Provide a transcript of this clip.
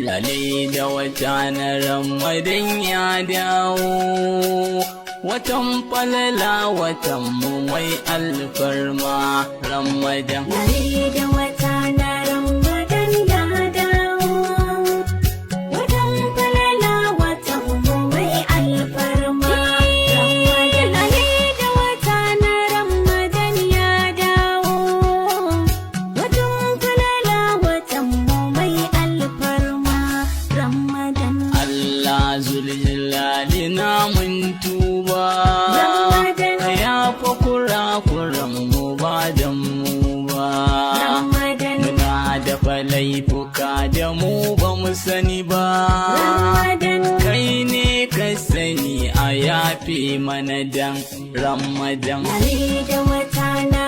Lale da wata na Ramadan ya dawo, watan falala watan mu mai alfarma Ramadan. Lale da wata na Ramadan ya dawo, watan falala watan mu mai alfarma Ramadan. Lale da wata na Ramadan ya dawo, watan falala watan mu mai alfarma Ramadan. Allah zuljalali na mun tuba, Ramadan. ka yafa kurakuran mu ba da mu ba. Ramadan. Muna da laifuka da mu ba mu sani ba, Ramadan. kai ne ka sani a yafe mana dan Ramadan. Lale da wata na